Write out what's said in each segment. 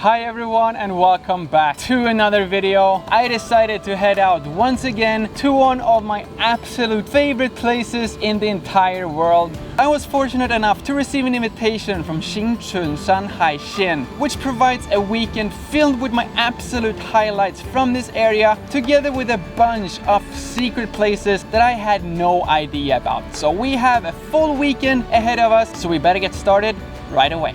Hi everyone and welcome back to another video. I decided to head out once again to one of my absolute favorite places in the entire world. I was fortunate enough to receive an invitation from青春山海线, which provides a weekend filled with my absolute highlights from this area, together with a bunch of secret places that I had no idea about. So we have a full weekend ahead of us, so we better get started right away.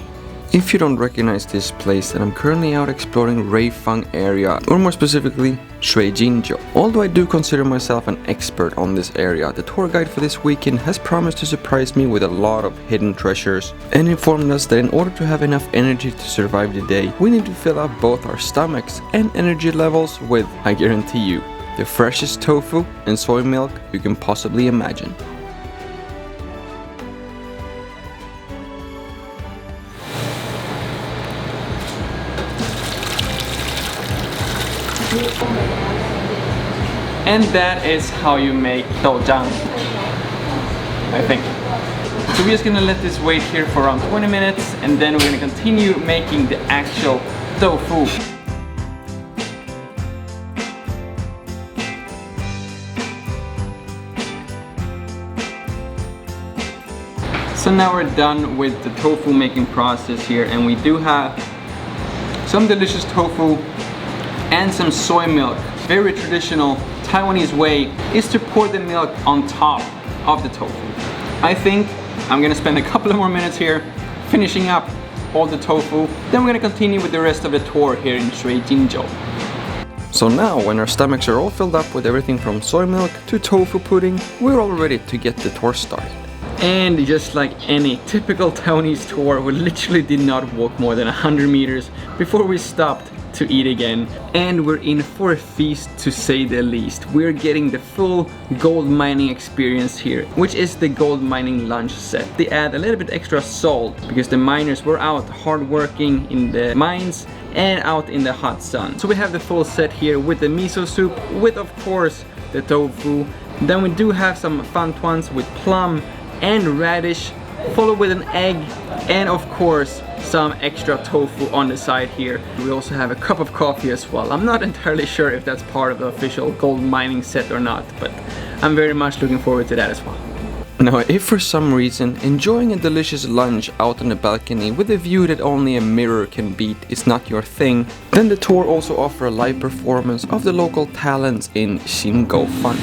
If you don't recognize this place, then I'm currently out exploring Reifang area, or more specifically, Shui Jinjiu. Although I do consider myself an expert on this area, the tour guide for this weekend has promised to surprise me with a lot of hidden treasures and informed us that in order to have enough energy to survive the day, we need to fill up both our stomachs and energy levels with, I guarantee you, the freshest tofu and soy milk you can possibly imagine. And that is how you make doujang, I think. So we're just gonna let this wait here for around 20 minutes and then we're gonna continue making the actual tofu. So now we're done with the tofu making process here, and we do have some delicious tofu and some soy milk. Very traditional Taiwanese way is to pour the milk on top of the tofu. I think I'm gonna spend a couple of more minutes here finishing up all the tofu, then we're gonna continue with the rest of the tour here in Shui Jinjiu. So now, when our stomachs are all filled up with everything from soy milk to tofu pudding, we're all ready to get the tour started. And just like any typical Taiwanese tour, we literally did not walk more than 100 meters before we stopped to eat again, and we're in for a feast to say the least. We're getting the full gold mining experience here, which is the gold mining lunch set. They add a little bit extra salt because the miners were out hard working in the mines and out in the hot sun. So we have the full set here with the miso soup, with of course the tofu. Then we do have some fantuans with plum and radish, followed with an egg, and of course some extra tofu on the side here. We also have a cup of coffee as well. I'm not entirely sure if that's part of the official gold mining set or not, but I'm very much looking forward to that as well. Now, if for some reason enjoying a delicious lunch out on the balcony with a view that only a mirror can beat is not your thing, then the tour also offers a live performance of the local talents in Jiufen.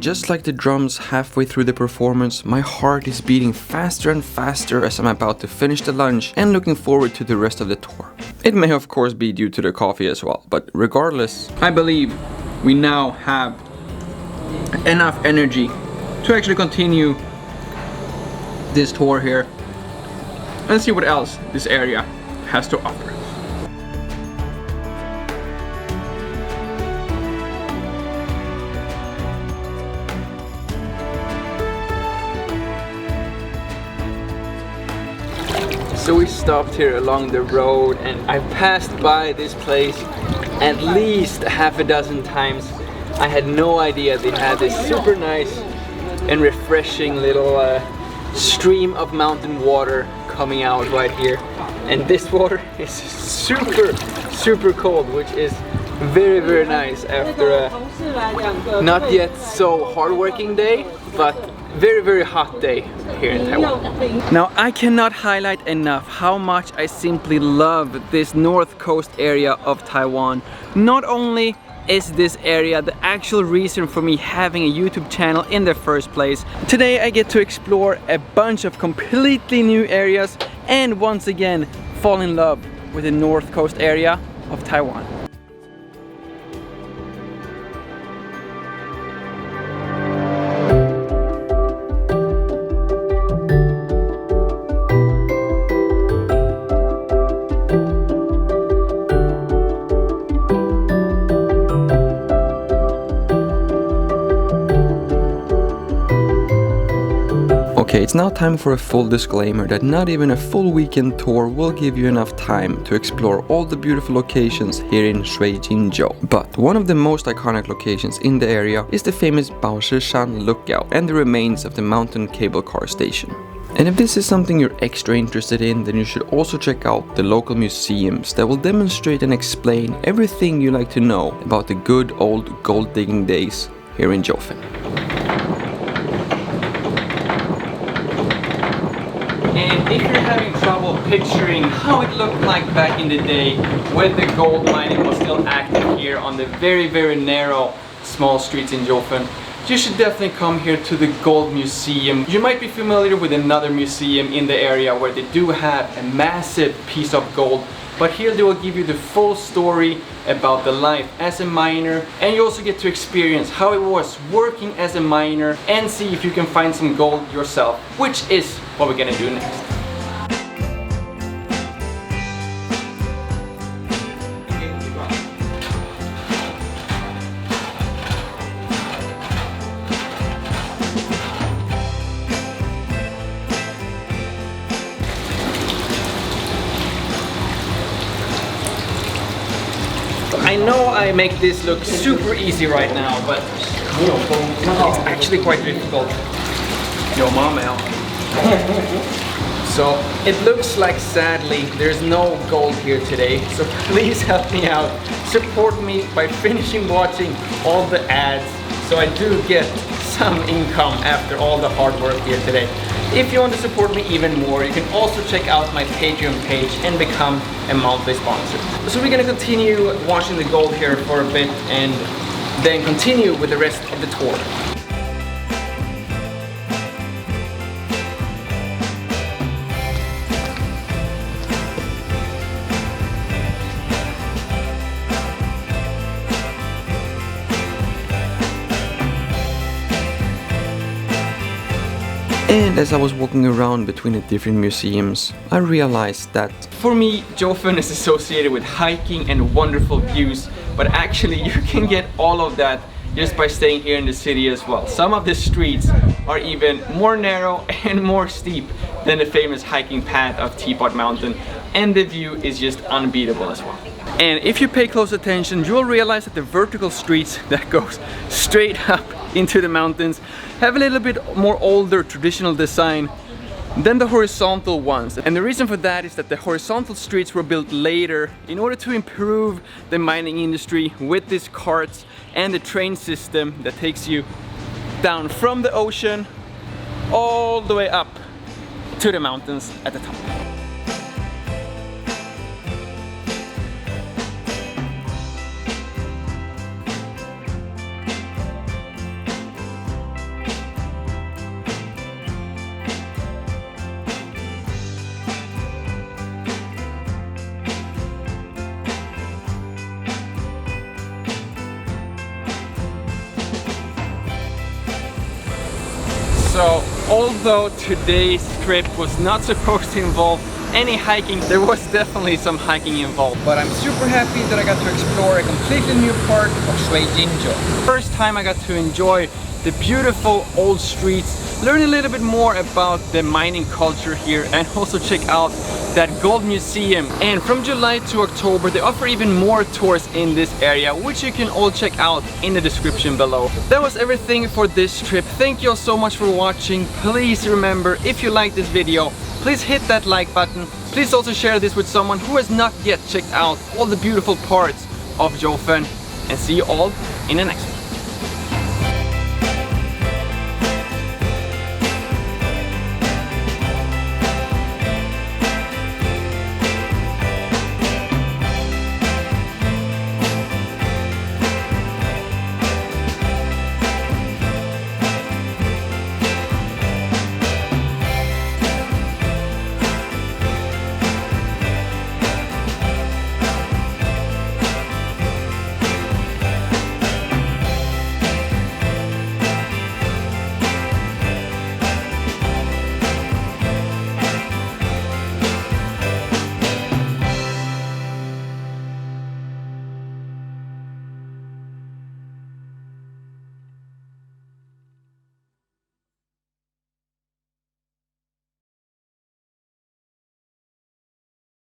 Just like the drums halfway through the performance, my heart is beating faster and faster as I'm about to finish the lunch and looking forward to the rest of the tour. It may of course be due to the coffee as well, but regardless, I believe we now have enough energy to actually continue this tour here and see what else this area has to offer. So we stopped here along the road and I passed by this place at least half a dozen times. I had no idea they had this super nice and refreshing little stream of mountain water coming out right here. And this water is super cold, which is very nice after a not yet so hard-working day, but very hot day here in Taiwan. Now, I cannot highlight enough how much I simply love this north coast area of Taiwan. Not only is this area the actual reason for me having a YouTube channel in the first place, today I get to explore a bunch of completely new areas and once again fall in love with the north coast area of Taiwan. Okay, it's now time for a full disclaimer that not even a full weekend tour will give you enough time to explore all the beautiful locations here in Shuijinzhou. But one of the most iconic locations in the area is the famous Baoshishan lookout and the remains of the mountain cable car station. And if this is something you're extra interested in, then you should also check out the local museums that will demonstrate and explain everything you like to know about the good old gold digging days here in Jiufen. And if you're having trouble picturing how it looked like back in the day when the gold mining was still active here on the very narrow small streets in Jiufen, you should definitely come here to the Gold Museum. You might be familiar with another museum in the area where they do have a massive piece of gold, but here they will give you the full story about the life as a miner, and you also get to experience how it was working as a miner and see if you can find some gold yourself, which is what we're gonna do next. I know I make this look super easy right now, but it's actually quite difficult. Yo, mom, Al. So it looks like, sadly, there's no gold here today. So please help me out. Support me by finishing watching all the ads, so I do get some income after all the hard work here today. If you want to support me even more, you can also check out my Patreon page and become a monthly sponsor. So we're gonna continue watching the gold here for a bit and then continue with the rest of the tour. And as I was walking around between the different museums, I realized that for me, Jiufen is associated with hiking and wonderful views, but actually you can get all of that just by staying here in the city as well. Some of the streets are even more narrow and more steep than the famous hiking path of Teapot Mountain, and the view is just unbeatable as well. And if you pay close attention, you'll realize that the vertical streets that goes straight up into the mountains have a little bit more older traditional design than the horizontal ones. And the reason for that is that the horizontal streets were built later in order to improve the mining industry with these carts and the train system that takes you down from the ocean all the way up to the mountains at the top. So, although today's trip was not supposed to involve any hiking, there was definitely some hiking involved. But I'm super happy that I got to explore a completely new part of Shuijinzhou. First time I got to enjoy the beautiful old streets, learn a little bit more about the mining culture here, and also check out that gold museum. And from July to October they offer even more tours in this area, which you can all check out in the description below. That was everything for this trip. Thank you all so much for watching. Please remember, if you like this video, please hit that like button. Please also share this with someone who has not yet checked out all the beautiful parts of Jiufen, and see you all in the next one.